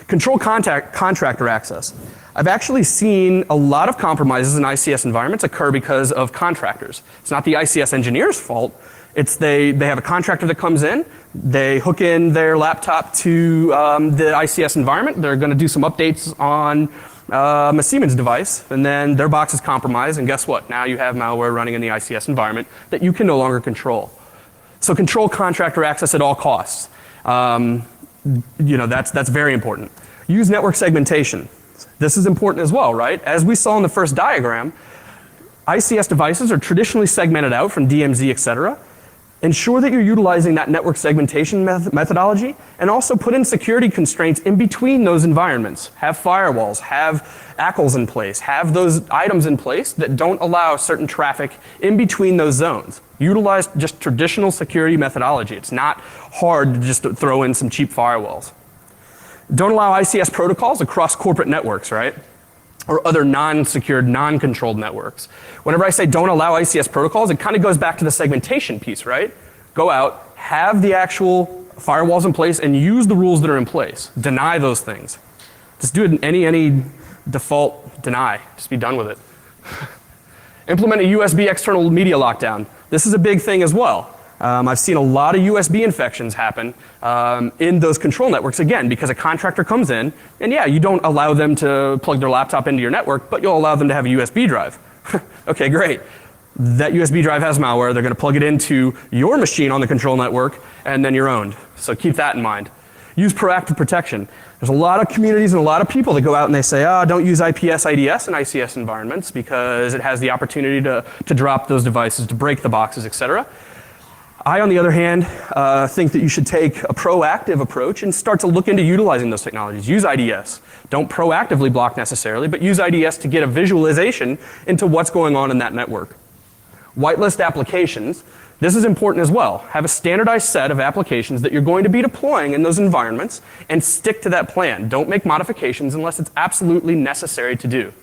Control contractor access. I've actually seen a lot of compromises in ICS environments occur because of contractors. It's not the ICS engineer's fault. It's they have a contractor that comes in, they hook in their laptop to the ICS environment, they're going to do some updates on a Siemens device, and then their box is compromised, and guess what? Now you have malware running in the ICS environment that you can no longer control. So control contractor access at all costs. That's very important. Use network segmentation. This is important as well, right? As we saw in the first diagram, ICS devices are traditionally segmented out from DMZ, et cetera. Ensure that you're utilizing that network segmentation methodology, and also put in security constraints in between those environments. Have firewalls, have ACLs in place, have those items in place that don't allow certain traffic in between those zones. Utilize just traditional security methodology. It's not hard to just throw in some cheap firewalls. Don't allow ICS protocols across corporate networks, right? Or other non-secured, non-controlled networks. Whenever I say don't allow ICS protocols, it kind of goes back to the segmentation piece, right? Go out, have the actual firewalls in place, and use the rules that are in place. Deny those things. Just do it in any default deny. Just be done with it. Implement a USB external media lockdown. This is a big thing as well. I've seen a lot of USB infections happen in those control networks, again, because a contractor comes in, and yeah, you don't allow them to plug their laptop into your network, but you'll allow them to have a USB drive. Okay, great. That USB drive has malware. They're going to plug it into your machine on the control network, and then you're owned. So keep that in mind. Use proactive protection. There's a lot of communities and a lot of people that go out and they say, don't use IPS, IDS in ICS environments because it has the opportunity to drop those devices, to break the boxes, et cetera. I, on the other hand, think that you should take a proactive approach and start to look into utilizing those technologies. Use IDS. Don't proactively block necessarily, but use IDS to get a visualization into what's going on in that network. Whitelist applications. This is important as well. Have a standardized set of applications that you're going to be deploying in those environments and stick to that plan. Don't make modifications unless it's absolutely necessary to do.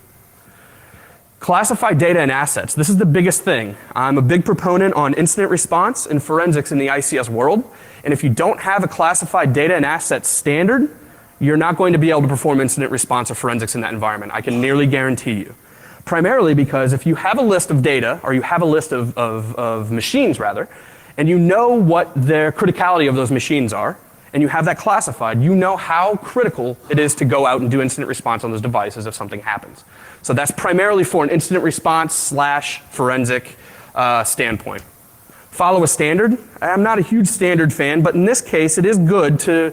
Classify data and assets. This is the biggest thing. I'm a big proponent on incident response and forensics in the ICS world. And if you don't have a classified data and assets standard, you're not going to be able to perform incident response or forensics in that environment. I can nearly guarantee you. Primarily because if you have a list of data, or you have a list of machines rather, and you know what the criticality of those machines are, and you have that classified, you know how critical it is to go out and do incident response on those devices if something happens. So that's primarily for an incident response / forensic standpoint. Follow a standard. I'm not a huge standard fan, but in this case, it is good to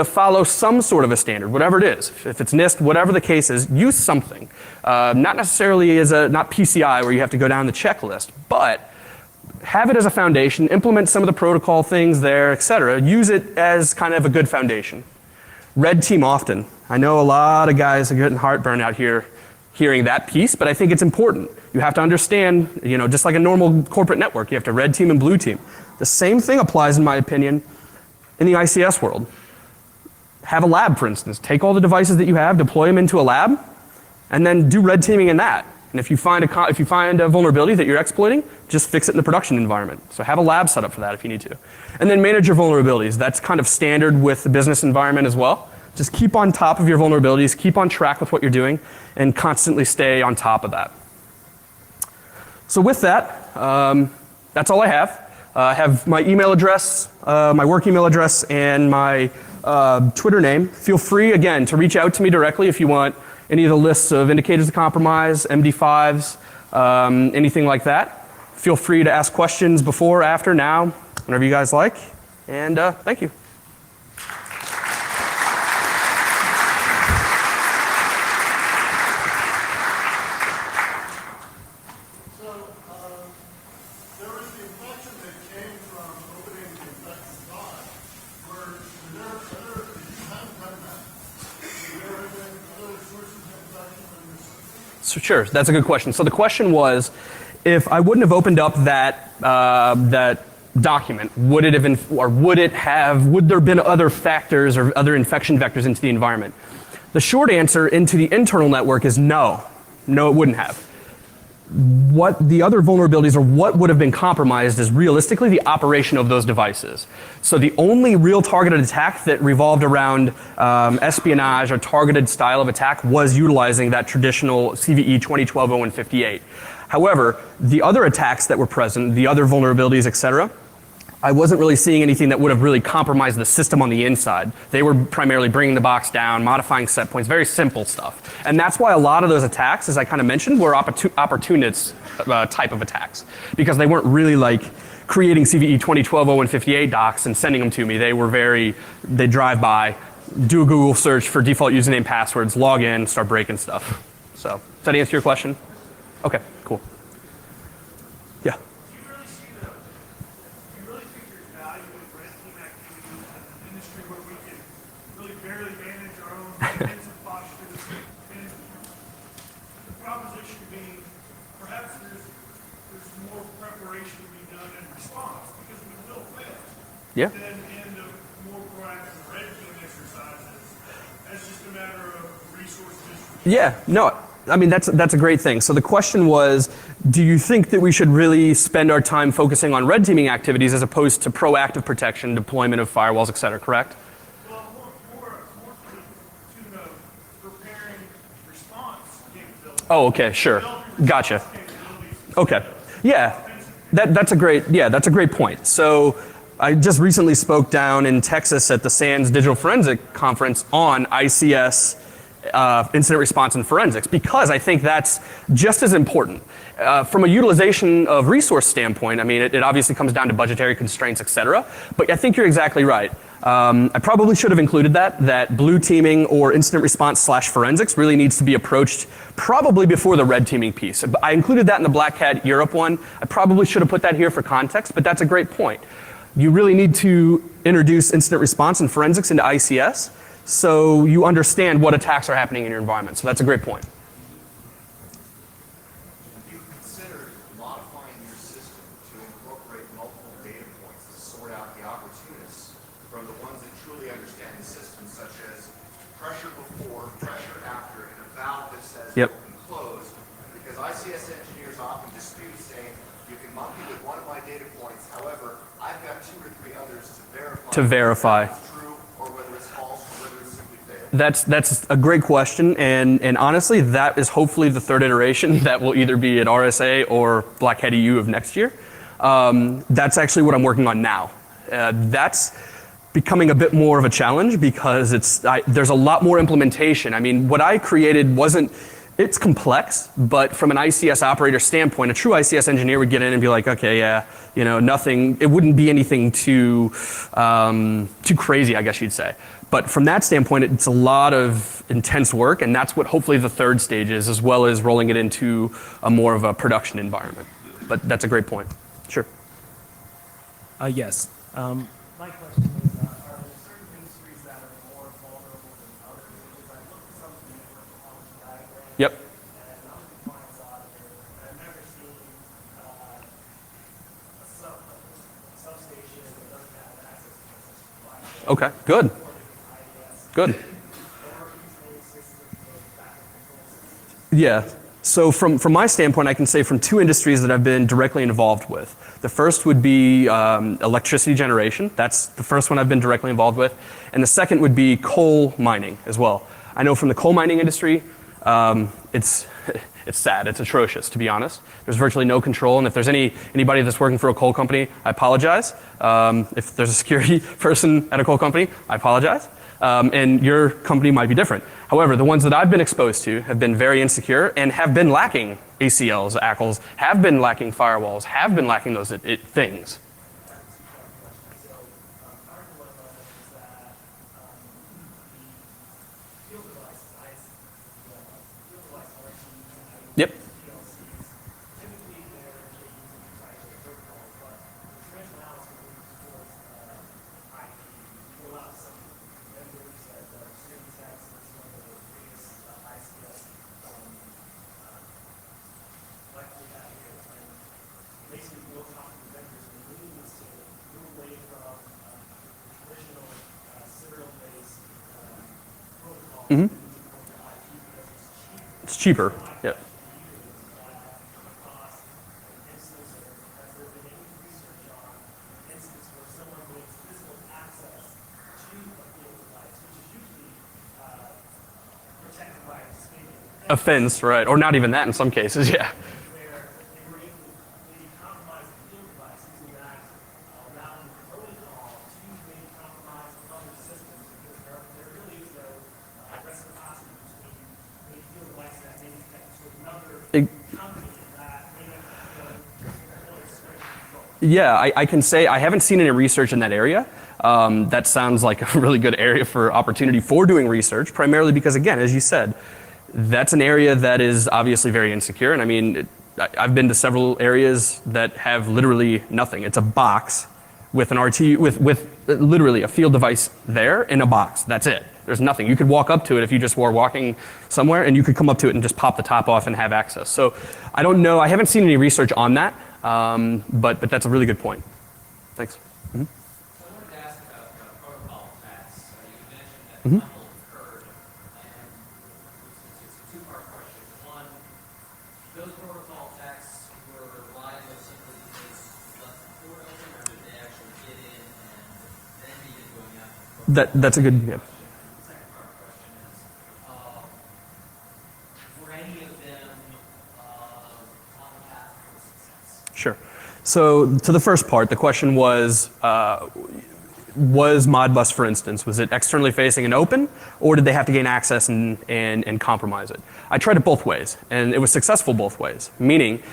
follow some sort of a standard, whatever it is. If it's NIST, whatever the case is, use something. Not necessarily not PCI where you have to go down the checklist, but have it as a foundation, implement some of the protocol things there, et cetera. Use it as kind of a good foundation. Red team often. I know a lot of guys are getting heartburn out here hearing that piece, but I think it's important. You have to understand, just like a normal corporate network, you have to red team and blue team. The same thing applies, in my opinion, in the ICS world. Have a lab, for instance. Take all the devices that you have, deploy them into a lab, and then do red teaming in that. And if you find a vulnerability that you're exploiting, just fix it in the production environment. So have a lab set up for that if you need to. And then manage your vulnerabilities. That's kind of standard with the business environment as well. Just keep on top of your vulnerabilities, keep on track with what you're doing, and constantly stay on top of that. So with that, that's all I have. I have my email address, my work email address, and my Twitter name. Feel free, again, to reach out to me directly if you want any of the lists of indicators of compromise, MD5s, anything like that. Feel free to ask questions before, after, now, whenever you guys like. And thank you. So sure, that's a good question. So the question was, if I wouldn't have opened up that document, would there been other factors or other infection vectors into the environment? The short answer into the internal network is no. No, it wouldn't have. What the other vulnerabilities or what would have been compromised is realistically the operation of those devices. So the only real targeted attack that revolved around espionage or targeted style of attack was utilizing that traditional CVE 2012-0158. However, the other attacks that were present, the other vulnerabilities, et cetera, I wasn't really seeing anything that would have really compromised the system on the inside. They were primarily bringing the box down, modifying set points, very simple stuff. And that's why a lot of those attacks, as I kind of mentioned, were opportunist type of attacks. Because they weren't really like creating CVE 2012-0158 docs and sending them to me. They drive by, do a Google search for default username passwords, log in, start breaking stuff. So, does that answer your question? Okay, cool. Yeah. Yeah. Then end of more proactive red team exercises. That's just a matter of resource distribution. Yeah, no, I mean, that's a great thing. So the question was, do you think that we should really spend our time focusing on red teaming activities as opposed to proactive protection, deployment of firewalls, et cetera, correct? Well, more to the preparing response capabilities. Oh, okay, sure. Gotcha. Okay. Yeah, that's a great point. So I just recently spoke down in Texas at the SANS Digital Forensic Conference on ICS incident response and forensics, because I think that's just as important. From a utilization of resource standpoint, I mean, it obviously comes down to budgetary constraints, et cetera, but I think you're exactly right. I probably should have included that blue teaming or incident response / forensics really needs to be approached probably before the red teaming piece. I included that in the Black Hat Europe one. I probably should have put that here for context, but that's a great point. You really need to introduce incident response and forensics into ICS so you understand what attacks are happening in your environment. So that's a great point. Have you considered modifying your system to incorporate multiple data points to sort out the opportunists from the ones that truly understand the system, such as pressure before, pressure after, and a valve that says Yep. open, close? Because ICS engineers often dispute saying, you can monkey with one of my data points, however, I've got 2 or 3 others to verify if it's true or whether it's false or whether it's simply failed. That's a great question, and honestly, that is hopefully the 3rd iteration that will either be at RSA or Black Hat EU of next year. That's actually what I'm working on now. That's becoming a bit more of a challenge because there's a lot more implementation. I mean, what I created wasn't It's complex, but from an ICS operator standpoint, a true ICS engineer would get in and be like, okay, yeah, nothing, it wouldn't be anything too crazy, I guess you'd say. But from that standpoint, it's a lot of intense work, and that's what hopefully the third stage is, as well as rolling it into a more of a production environment. But that's a great point. Sure. Yes. My question is, are there certain industries that are more vulnerable than others? Because I looked at some of the network topology diagrams. Yep. And I'm a compliance auditor, and I've never seen a substation that doesn't have access to the supply. Okay, good. Good. Yeah. So from my standpoint, I can say from two industries that I've been directly involved with. The first would be electricity generation. That's the first one I've been directly involved with. And the second would be coal mining as well. I know from the coal mining industry, it's sad. It's atrocious, to be honest. There's virtually no control. And if there's anybody that's working for a coal company, I apologize. If there's a security person at a coal company, I apologize. And your company might be different. However, the ones that I've been exposed to have been very insecure and have been lacking ACLs, ACLs, have been lacking firewalls, have been lacking those things. Yep. Mm-hmm. It's cheaper. Yeah. A fence, right? Or not even that in some cases, yeah. Yeah, I can say I haven't seen any research in that area. That sounds like a really good area for opportunity for doing research, primarily because, again, as you said, that's an area that is obviously very insecure. And I mean, I've been to several areas that have literally nothing. It's a box with an RT, with literally a field device there in a box. That's it. There's nothing. You could walk up to it if you just were walking somewhere, and you could come up to it and just pop the top off and have access. So I don't know. I haven't seen any research on that, but that's a really good point. Thanks. Mm-hmm. So I wanted to ask about protocol attacks. You mentioned that Mm-hmm. tumble occurred, and it's a two-part question. One, those protocol attacks were reliable simply because you left the port open, or did they actually get in and then begin going out? That's a good. Yeah. The second part of the question is, were any of them on the path to success? Sure. So to the first part, the question was Modbus, for instance, was it externally facing and open, or did they have to gain access and compromise it? I tried it both ways, and it was successful both ways, meaning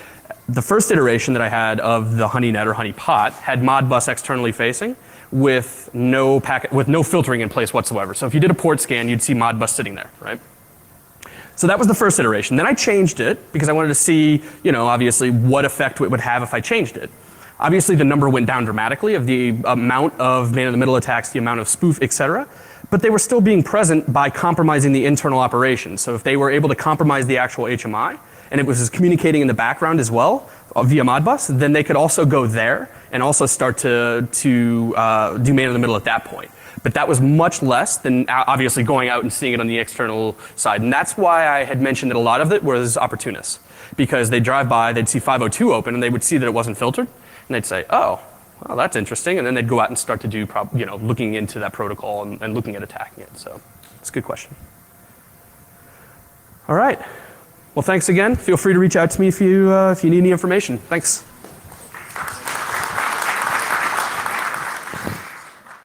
the first iteration that I had of the HoneyNet or honeypot had Modbus externally facing with no filtering in place whatsoever. So if you did a port scan, you'd see Modbus sitting there, right? So that was the first iteration. Then I changed it because I wanted to see, obviously what effect it would have if I changed it. Obviously the number went down dramatically of the amount of man-in-the-middle attacks, the amount of spoof, etc. But they were still being present by compromising the internal operations. So if they were able to compromise the actual HMI, and it was communicating in the background as well via Modbus, then they could also go there and also start to do man-in-the-middle at that point. But that was much less than obviously going out and seeing it on the external side. And that's why I had mentioned that a lot of it was opportunists. Because they'd drive by, they'd see 502 open, and they would see that it wasn't filtered. And they'd say, oh, well, that's interesting. And then they'd go out and start to do, looking into that protocol and looking at attacking it. So it's a good question. All right. Well, thanks again. Feel free to reach out to me if you need any information. Thanks.